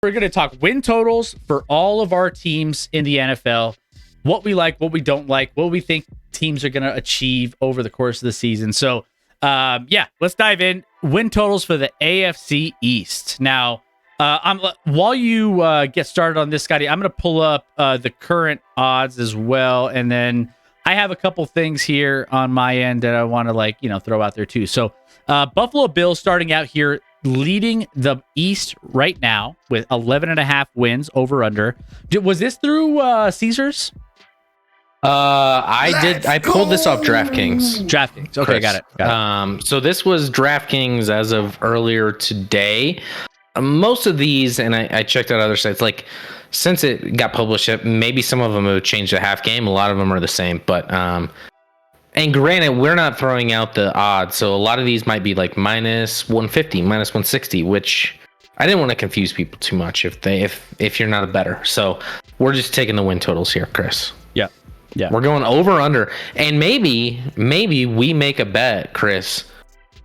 we're going to talk win totals for all of our teams in the NFL. What we like, what we don't like, what we think teams are going to achieve over the course of the season. So, let's dive in. Win totals for the AFC East. Now, while you get started on this, Scotty, I'm going to pull up the current odds as well, and then I have a couple things here on my end that I want to throw out there too. So, Buffalo Bills starting out here, leading the East right now with 11.5 wins over under. Was this through Caesars? I pulled this off DraftKings. Okay, Chris. Got it. So this was DraftKings as of earlier today. Most of these, and I checked out other sites, like since it got published, maybe some of them have changed the half game. A lot of them are the same, but and granted, we're not throwing out the odds, so a lot of these might be like minus 150, minus 160, which I didn't want to confuse people too much if you're not a bettor. So we're just taking the win totals here, Chris. Yeah. We're going over under, and maybe we make a bet, Chris.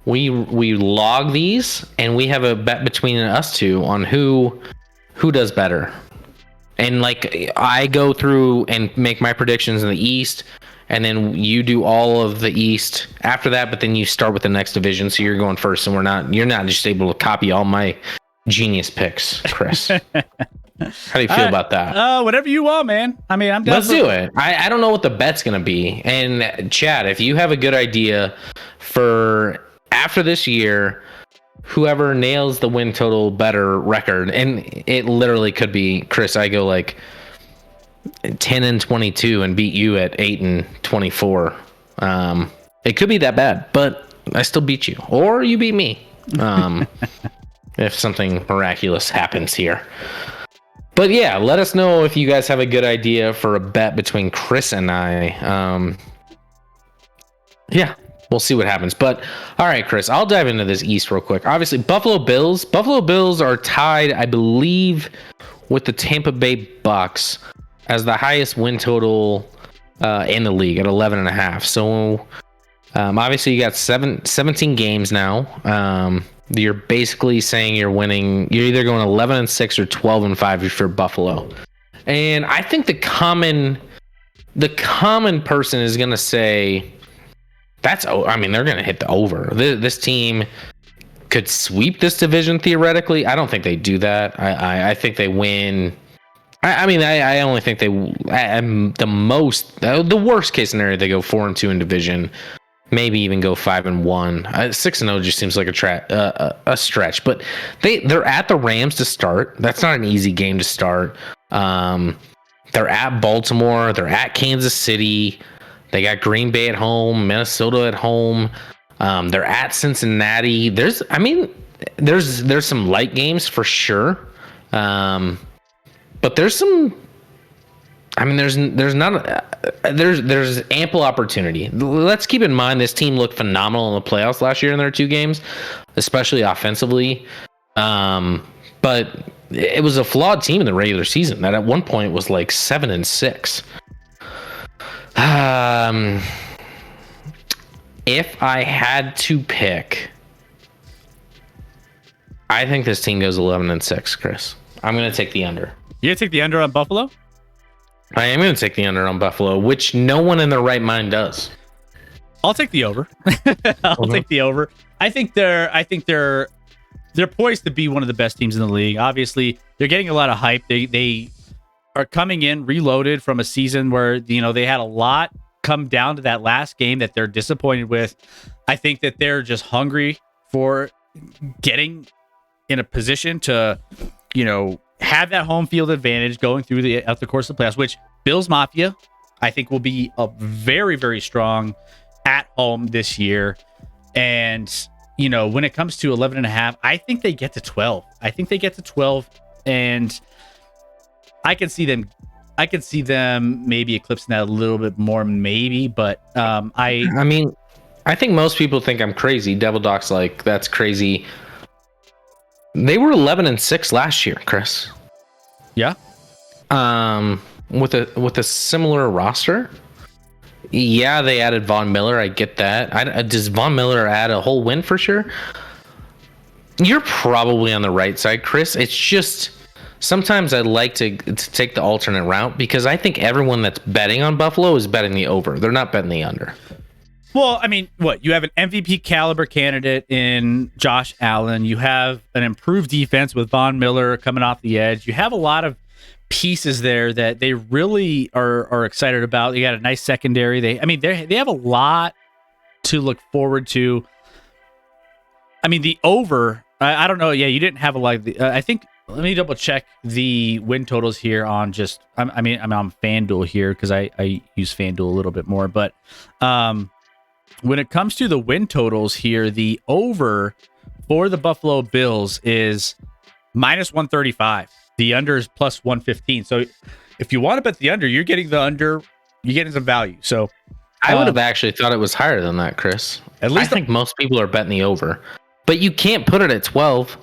We log these, and we have a bet between us two on who does better. And like I go through and make my predictions in the East, and then you do all of the East after that. But then you start with the next division, so you're going first, and you're not just able to copy all my genius picks, Chris. How do you feel about that? Whatever you want, man. I mean, I'm down. Let's do it. I don't know what the bet's going to be. And Chad, if you have a good idea for after this year, whoever nails the win total better record, and it literally could be, Chris, I go like 10-22 and beat you at 8-24. It could be that bad, but I still beat you, or you beat me. If something miraculous happens here. But yeah, let us know if you guys have a good idea for a bet between Chris and I. We'll see what happens. But all right, Chris, I'll dive into this East real quick. Obviously, Buffalo Bills are tied, I believe, with the Tampa Bay Bucks as the highest win total in the league at 11.5. So obviously you got 17 games now. You're basically saying you're winning. You're either going 11-6 or 12-5 if you're Buffalo. And I think the common person is going to say they're going to hit the over. This team could sweep this division theoretically. I don't think they do that. I think they win. I only think they the worst case scenario, they go 4-2 in division. Maybe even go 5-1. 6-0 just seems like a stretch. But they're at the Rams to start. That's not an easy game to start. They're at Baltimore. They're at Kansas City. They got Green Bay at home, Minnesota at home. They're at Cincinnati. There's some light games for sure. But there's some. There's ample opportunity. Let's keep in mind this team looked phenomenal in the playoffs last year in their 2 games, especially offensively. But it was a flawed team in the regular season that at one point was like 7-6. If I had to pick, I think this team goes 11-6, Chris. I'm going to take the under. You going to take the under on Buffalo? I am going to take the under on Buffalo, which no one in their right mind does. I'll take the over. I'll take the over. I think they're poised to be one of the best teams in the league. Obviously, they're getting a lot of hype. They are coming in reloaded from a season where they had a lot come down to that last game that they're disappointed with. I think that they're just hungry for getting in a position to, have that home field advantage going through the course of the playoffs, which Bills Mafia, I think, will be a very, very strong at home this year. And, when it comes to 11.5, I think they get to 12. And I can see them maybe eclipsing that a little bit more, maybe, but I think most people think I'm crazy. Devil Doc's like, that's crazy. They were 11-6 last year, Chris. Yeah. With a similar roster. Yeah, they added Von Miller. I get that. Does Von Miller add a whole win for sure? You're probably on the right side, Chris. It's just sometimes I like to take the alternate route because I think everyone that's betting on Buffalo is betting the over. They're not betting the under. Well, I mean, what? You have an MVP caliber candidate in Josh Allen. You have an improved defense with Von Miller coming off the edge. You have a lot of pieces there that they really are excited about. You got a nice secondary. They have a lot to look forward to. I mean, the over, I don't know. Yeah, you didn't have a lot of the, I think, let me double check the win totals here on just, I'm on FanDuel here because I use FanDuel a little bit more. But when it comes to the win totals here, the over for the Buffalo Bills is -135. The under is +115. So if you want to bet the under, you're getting the under, you're getting some value. So I would have actually thought it was higher than that, Chris. At least I think most people are betting the over. But you can't put it at 12.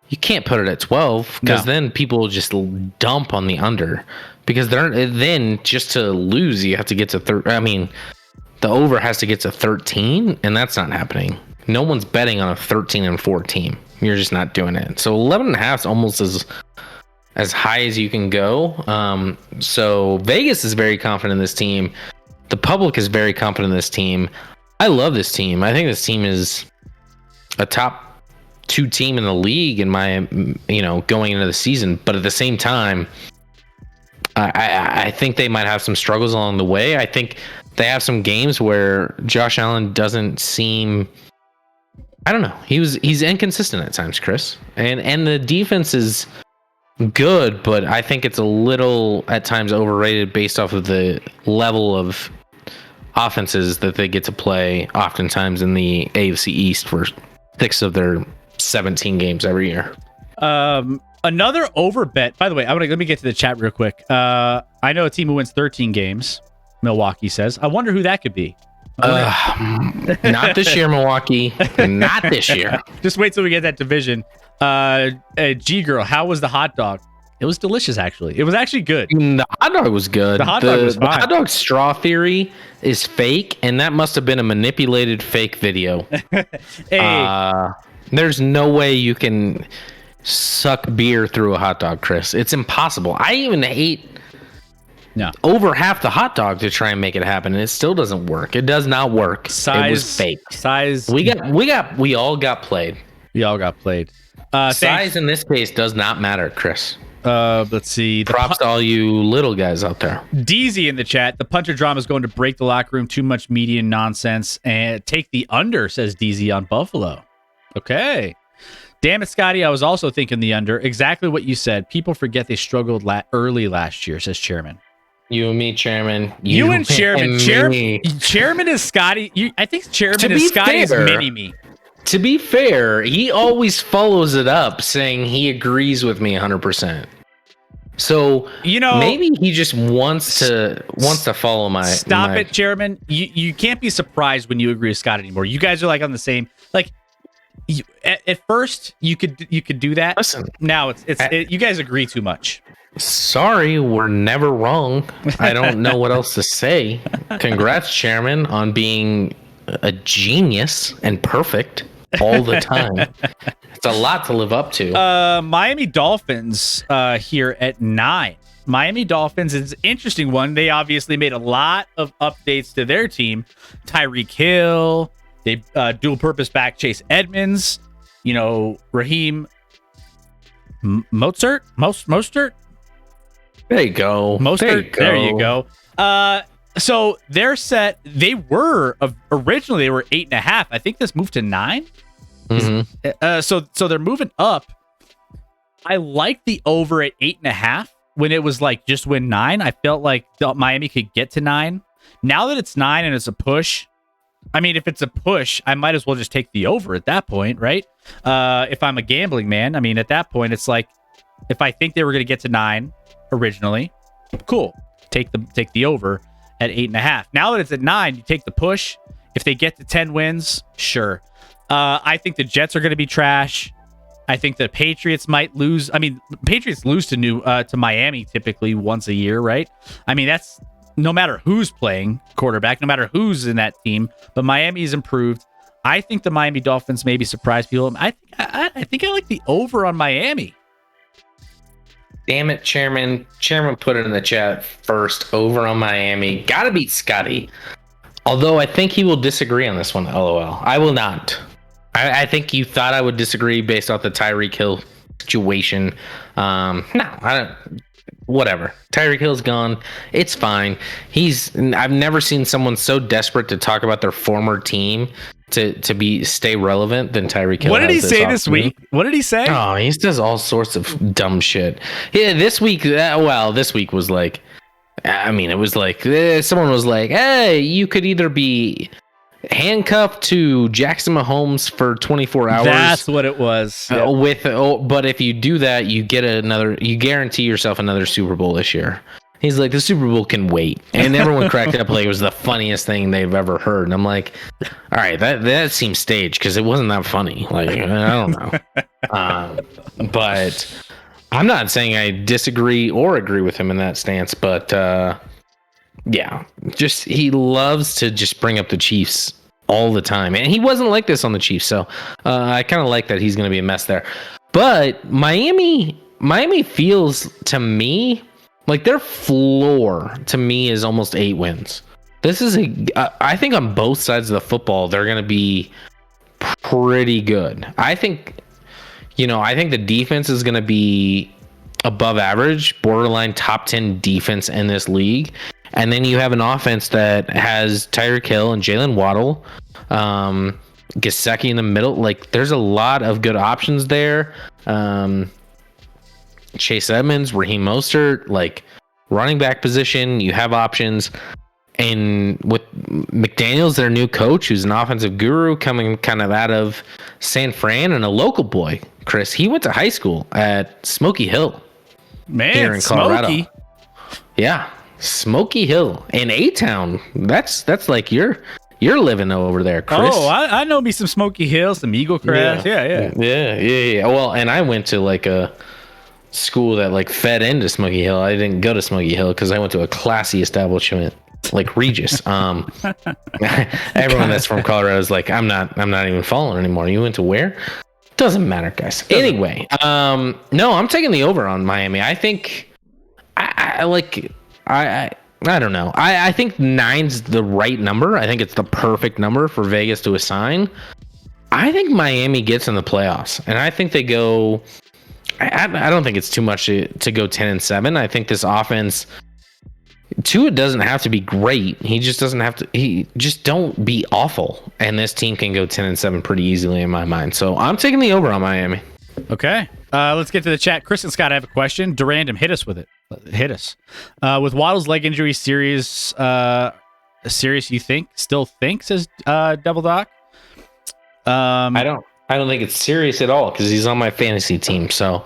You can't put it at 12 because then people will just dump on the under. Because then just to lose, you have to get to the over has to get to 13, and that's not happening. No one's betting on a 13-4 team. You're just not doing it. So 11.5 is almost as high as you can go. So Vegas is very confident in this team. The public is very confident in this team. I love this team. I think this team is a top 2 team in the league in my, going into the season. But at the same time, I think they might have some struggles along the way. I think they have some games where Josh Allen doesn't seem, I don't know. He's inconsistent at times, Chris. And the defense is good, but I think it's a little at times overrated based off of the level of offenses that they get to play oftentimes in the AFC East for 6 of their 17 games every year. Another over bet. By the way, let me get to the chat real quick. I know a team who wins 13 games. Milwaukee says. I wonder who that could be. Not this year, Milwaukee. Not this year. Just wait till we get that division. G girl, how was the hot dog? It was delicious, actually. It was actually good. The hot dog was good. The hot dog was fine. The hot dog straw theory is fake, and that must have been a manipulated fake video. Hey. There's no way you can suck beer through a hot dog, Chris. It's impossible. I even ate over half the hot dog to try and make it happen, and it still doesn't work. It does not work. It was fake. We all got played. We all got played. Size in this case does not matter, Chris. Let's see. Props to all you little guys out there. DZ in the chat. The punter drama is going to break the locker room. Too much media nonsense. And take the under, says DZ on Buffalo. Okay. Damn it, Scotty. I was also thinking the under. Exactly what you said. People forget they struggled early last year, says Chairman. You and me, Chairman. You and Chairman. Chairman is Scotty. I think Chairman is Scotty's mini-me. To be fair, he always follows it up saying he agrees with me 100%. So maybe he just wants to follow my. Stop it, Chairman. You can't be surprised when you agree with Scott anymore. You guys are like on the same. Like at first you could do that. Listen, now you guys agree too much. Sorry, we're never wrong. I don't know what else to say. Congrats, Chairman, on being a genius and perfect all the time. It's a lot to live up to. Miami Dolphins here at 9. Miami Dolphins is an interesting one. They obviously made a lot of updates to their team. Tyreek Hill, they dual purpose back Chase Edmonds, Raheem Mostert. There you go. There you go. So they're set. They were originally 8.5. I think this moved to 9. Mm-hmm. So they're moving up. I like the over at 8.5 when it was like just win 9. I felt like Miami could get to 9. Now that it's 9 and it's a push, I mean, if it's a push, I might as well just take the over at that point, right? If I'm a gambling man, I mean, at that point, it's like if I think they were going to get to 9 originally, cool, take the over at 8.5. Now that it's at 9, you take the push. If they get to 10 wins, sure. I think the Jets are going to be trash. I think the Patriots might lose. I mean, Patriots lose to Miami typically once a year, right? I mean, that's no matter who's playing quarterback, no matter who's in that team. But Miami's improved. I think the Miami Dolphins maybe surprise people. I think I like the over on Miami. Damn it, Chairman. Chairman put it in the chat first. Over on Miami. Gotta beat Scotty. Although I think he will disagree on this one, LOL. I will not. I think you thought I would disagree based off the Tyreek Hill situation. No, I don't. Whatever. Tyreek Hill's gone. It's fine. I've never seen someone so desperate to talk about their former team to stay relevant than Tyreek Hill. What did he say this week? What did he say? Oh, he says all sorts of dumb shit. Yeah, this week. This week was like. I mean, it was like someone was like, "Hey, you could either be handcuffed to Jackson Mahomes for 24 hours." That's what it was. But if you do that, you guarantee yourself another Super Bowl this year. He's like, the Super Bowl can wait, and everyone cracked up like it was the funniest thing they've ever heard. And I'm like, all right, that seems staged because it wasn't that funny. Like, I don't know, but. I'm not saying I disagree or agree with him in that stance, but yeah, just he loves to just bring up the Chiefs all the time, and he wasn't like this on the Chiefs, so I kind of like that he's going to be a mess there. But Miami feels to me like their floor to me is almost 8 wins. This is I think on both sides of the football they're going to be pretty good. I think the defense is going to be above average, borderline top 10 defense in this league. And then you have an offense that has Tyreek Hill and Jalen Waddle, Gesicki in the middle. Like, there's a lot of good options there. Chase Edmonds, Raheem Mostert, like running back position, you have options. And with McDaniels, their new coach, who's an offensive guru coming kind of out of San Fran, and a local boy, Chris, he went to high school at Smoky Hill. Man, here in Colorado. Smokey. Yeah, Smoky Hill in A-Town. That's like you're living over there, Chris. Oh, I know me some Smoky Hill, some Eagle Crest. Yeah. Well, and I went to like a school that like fed into Smoky Hill. I didn't go to Smoky Hill because I went to a classy establishment like Regis. Everyone that's from Colorado is like, I'm not even following anymore. You went to where? Doesn't matter, guys. Anyway, no, I'm taking the over on Miami. I think I don't know. I think 9's the right number. I think it's the perfect number for Vegas to assign. I think Miami gets in the playoffs, and I think they go. I don't think it's too much to go 10-7. I think this offense. Tua doesn't have to be great. He just doesn't have to. He just don't be awful, and this team can go 10-7 pretty easily in my mind. So I'm taking the over on Miami. Okay, let's get to the chat. Chris and Scott, I have a question. Durandum, hit us with it. Hit us with Waddle's leg injury serious. Serious? You still think? Says Double Doc. I don't think it's serious at all because he's on my fantasy team. So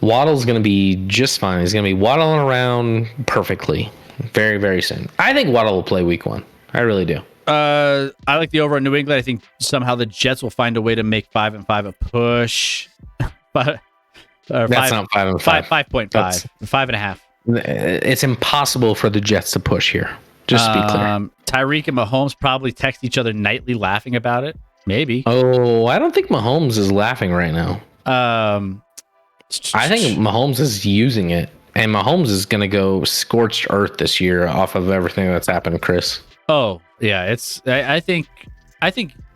Waddle's going to be just fine. He's going to be waddling around perfectly very, very soon. I think Waddle will play week 1. I really do. I like the over on New England. I think somehow the Jets will find a way to make 5-5 a push. But that's not 5-5. 5.5. 5.5. It's impossible for the Jets to push here. Just to be clear. Tyreek and Mahomes probably text each other nightly laughing about it. Maybe. Oh, I don't think Mahomes is laughing right now. I think Mahomes is using it, and Mahomes is going to go scorched earth this year off of everything that's happened, Chris. Oh, yeah. I think,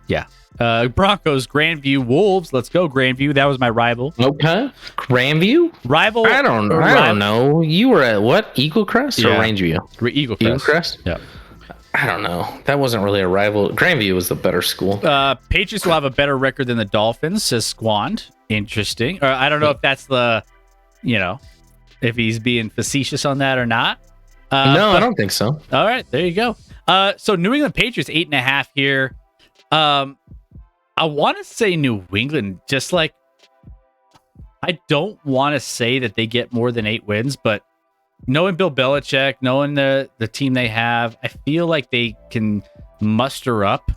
yeah. Broncos, Grandview, Wolves. Let's go, Grandview. That was my rival. Okay. Grandview? Rival? I don't know. You were at what? Eagle Crest or Rangeview? Eagle Crest. Eagle Crest? Yeah. I don't know. That wasn't really a rival. Grandview was the better school. Patriots will have a better record than the Dolphins, says Squand. Interesting. Or I don't know if that's if he's being facetious on that or not. No, I don't think so. All right, there you go. So New England Patriots 8.5 here. I want to say New England, just like I don't want to say that they get more than 8 wins, but knowing Bill Belichick, knowing the team they have, I feel like they can muster up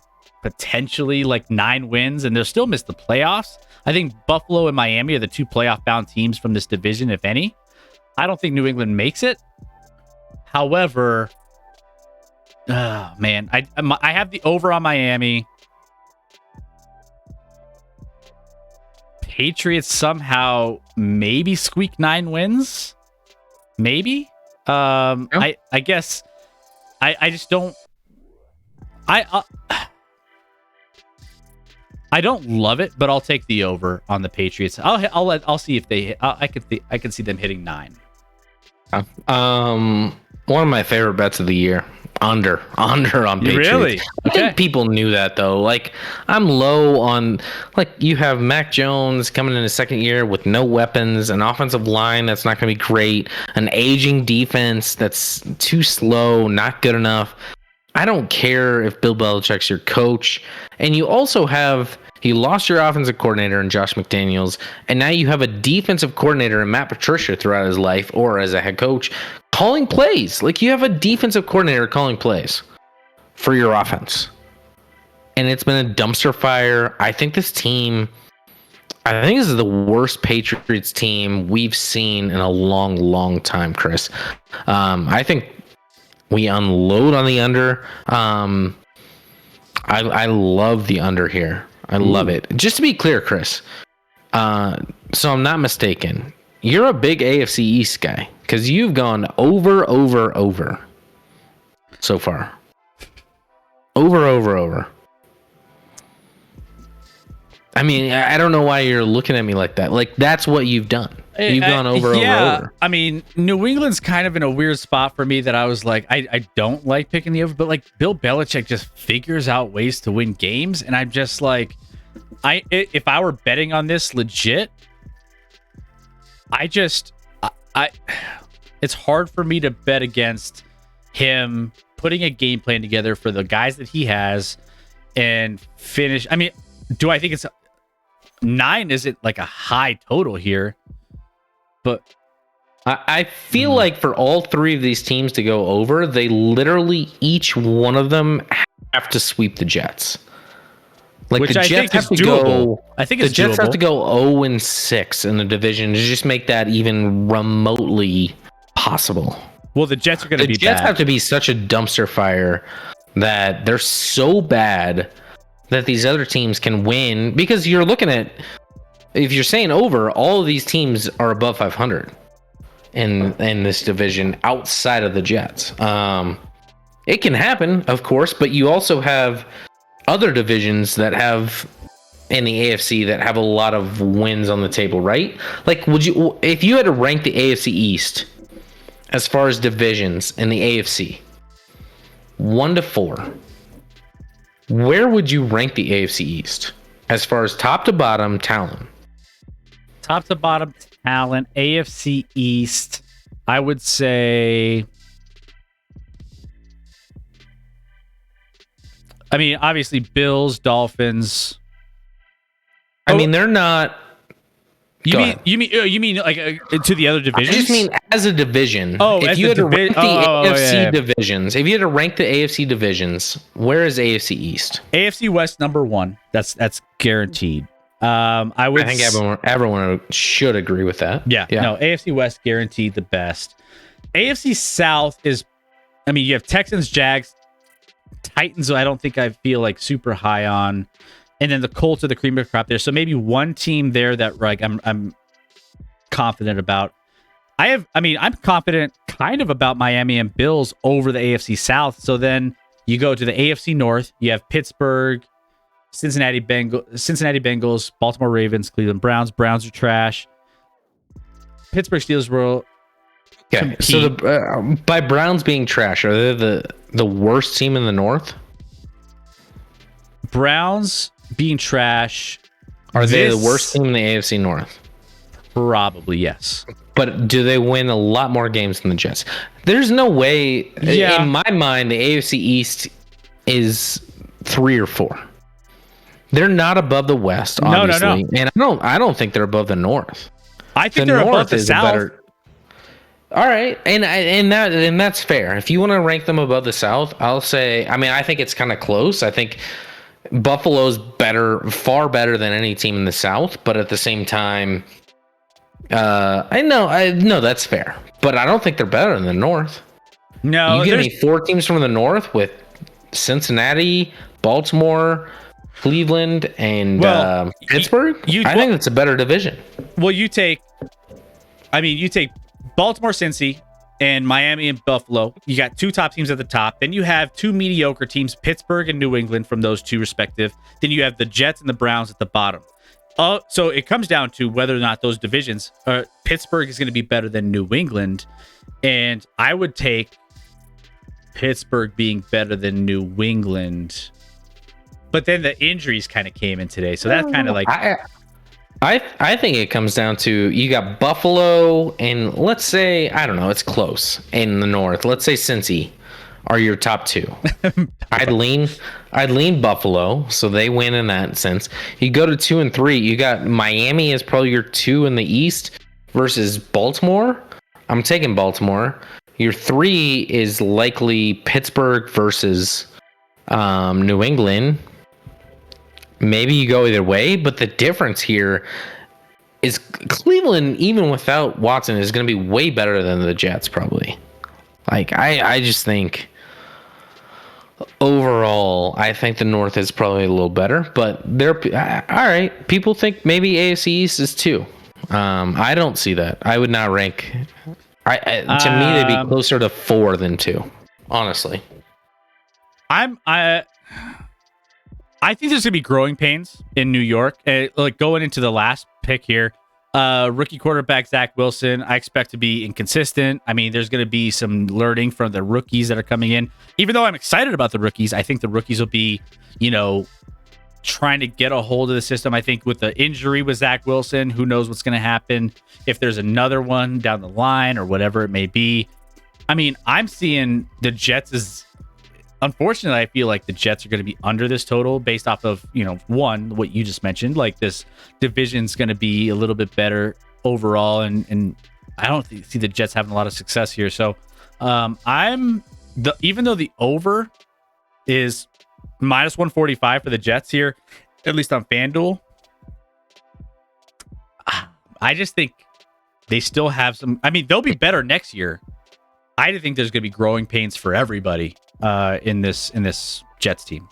potentially like 9 wins, and they'll still miss the playoffs. I think Buffalo and Miami are the 2 playoff-bound teams from this division, if any. I don't think New England makes it. However, man, I have the over on Miami. Patriots somehow maybe squeak 9 wins. Maybe. I guess I just don't. I don't love it, but I'll take the over on the Patriots. I'll see if they. I could see them hitting 9. One of my favorite bets of the year. Under on Patriots. Really? I think people knew that though. Like, I'm low on, like, you have Mac Jones coming in his second year with no weapons, an offensive line that's not going to be great, an aging defense that's too slow, not good enough. I don't care if Bill Belichick's your coach, and you also have. You lost your offensive coordinator in Josh McDaniels, and now you have a defensive coordinator in Matt Patricia throughout his life, or as a head coach, calling plays. Like, you have a defensive coordinator calling plays for your offense. And it's been a dumpster fire. I think this is the worst Patriots team we've seen in a long, long time, Chris. I think we unload on the under. I love the under here. I love it. Just to be clear, Chris, so I'm not mistaken, you're a big AFC East guy because you've gone over so far. Over. I mean, I don't know why you're looking at me like that. Like, that's what you've done. You've gone over. I mean, New England's kind of in a weird spot for me that I was like, I don't like picking the over, but like Bill Belichick just figures out ways to win games, and I'm just like, if I were betting on this legit, it's hard for me to bet against him putting a game plan together for the guys that he has and finish. I mean, do I think it's 9? Isn't like a high total here? But I feel like for all 3 of these teams to go over, they literally, each one of them, have to sweep the Jets. Like, which the Jets have to doable. I think the it's Jets doable. have to go 0-6 in the division to just make that even remotely possible. Well, the Jets are going to be bad. The Jets bad. have to be such a dumpster fire that they're so bad that these other teams can win, because you're looking at, if you're saying over, all of these teams are above 500 in this division outside of the Jets. It can happen, of course, but you also have other divisions that have in the AFC that have a lot of wins on the table, right? Like, if you had to rank the AFC East as far as divisions in the AFC, 1 to 4, where would you rank the AFC East as far as top to bottom talent? Top to bottom talent, AFC East, I would say. I mean, obviously, Bills, Dolphins. I mean, they're not. You mean like to the other divisions? I just mean as a division. Oh, if as you a had to rank the AFC yeah. divisions, if you had to rank the AFC divisions, where is AFC East? AFC West number 1. That's guaranteed. I think everyone should agree with that. Yeah. No, AFC West guaranteed the best. AFC South is, I mean, you have Texans, Jags, Titans. I don't think I feel like super high on, and then the Colts are the cream of the crop there. So maybe one team there that like I'm confident about. I'm confident kind of about Miami and Bills over the AFC South. So then you go to the AFC North. You have Pittsburgh, Cincinnati Bengals, Baltimore Ravens, Cleveland Browns. Browns are trash. Pittsburgh Steelers will compete. So by Browns being trash, are they the worst team in the North? Browns being trash. Are they the worst team in the AFC North? Probably, yes. But do they win a lot more games than the Jets? There's no way. Yeah. In my mind, the AFC East is 3 or 4. They're not above the West, obviously. No. And I don't think they're above the North. I think they're above the South. All right, and that's fair. If you want to rank them above the South, I'll say. I mean, I think it's kind of close. I think Buffalo's far better than any team in the South. But at the same time, I know that's fair. But I don't think they're better than the North. No, you give me 4 teams from the North with Cincinnati, Baltimore, Cleveland and Well, Pittsburgh. I think it's a better division. Well, you take Baltimore, Cincy, and Miami and Buffalo. You got two top teams at the top. Then you have two mediocre teams, Pittsburgh and New England, from those two respective. Then you have the Jets and the Browns at the bottom. So it comes down to whether or not those divisions, Pittsburgh is going to be better than New England. And I would take Pittsburgh being better than New England. But then the injuries kind of came in today. So that's kind of like... I think it comes down to, you got Buffalo and, let's say, I don't know, it's close in the North. Let's say Cincy are your top two. I'd lean Buffalo, so they win in that sense. You go to 2 and 3, you got Miami as probably your 2 in the East versus Baltimore. I'm taking Baltimore. Your 3 is likely Pittsburgh versus New England. Maybe you go either way, but the difference here is Cleveland, even without Watson, is going to be way better than the Jets, probably. Like, I just think overall, I think the North is probably a little better, but they're all right. People think maybe AFC East is 2. I don't see that. I would not rank. To me, they'd be closer to 4 than 2. Honestly, I think there's gonna be growing pains in New York. Like going into the last pick here, rookie quarterback Zach Wilson, I expect to be inconsistent. I mean, there's gonna be some learning from the rookies that are coming in. Even though I'm excited about the rookies, I think the rookies will be, trying to get a hold of the system. I think with the injury with Zach Wilson, who knows what's gonna happen if there's another one down the line or whatever it may be. I mean, I'm seeing the Jets as... Unfortunately, I feel like the Jets are going to be under this total based off of, one, what you just mentioned, like this division's going to be a little bit better overall. And I don't see the Jets having a lot of success here. So even though the over is minus 145 for the Jets here, at least on FanDuel, I just think they still have some. I mean, they'll be better next year. I think there's going to be growing pains for everybody in this Jets team.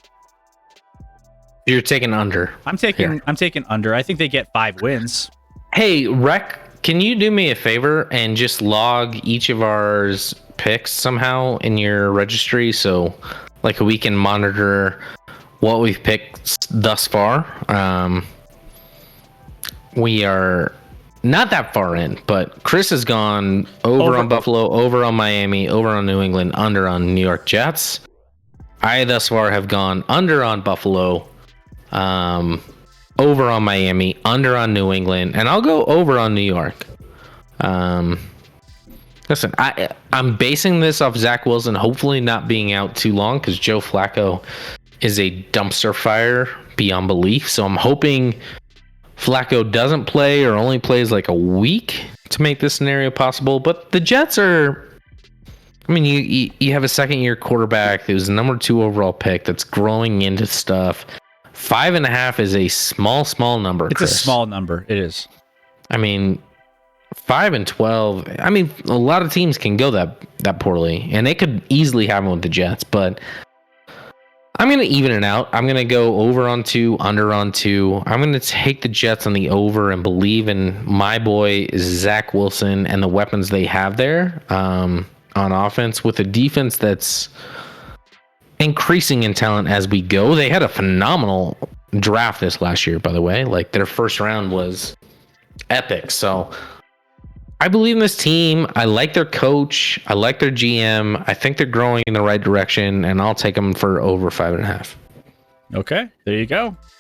You're taking under. I'm taking under. I think they get 5 wins. Hey, Rec, can you do me a favor and just log each of our picks somehow in your registry, so like we can monitor what we've picked thus far? We are not that far in, but Chris has gone over on Buffalo, over on Miami, over on New England, under on New York Jets. I thus far have gone under on Buffalo, over on Miami, under on New England, and I'll go over on New York. Listen, I'm basing this off Zach Wilson hopefully not being out too long, because Joe Flacco is a dumpster fire beyond belief. So I'm hoping Flacco doesn't play or only plays like a week to make this scenario possible. But the Jets are, I mean, you have a second-year quarterback who's the number 2 overall pick that's growing into stuff. 5.5 is a small number. It's Chris. A small number. It is. I mean, 5 and 12. I mean, a lot of teams can go that poorly, and they could easily have one with the Jets. But I'm going to even it out. I'm going to go over on 2, under on 2. I'm going to take the Jets on the over and believe in my boy Zach Wilson and the weapons they have there on offense, with a defense that's increasing in talent as we go. They had a phenomenal draft this last year, by the way. Like, their first round was epic. So I believe in this team. I like their coach. I like their GM. I think they're growing in the right direction, and I'll take them for over 5.5. Okay, there you go.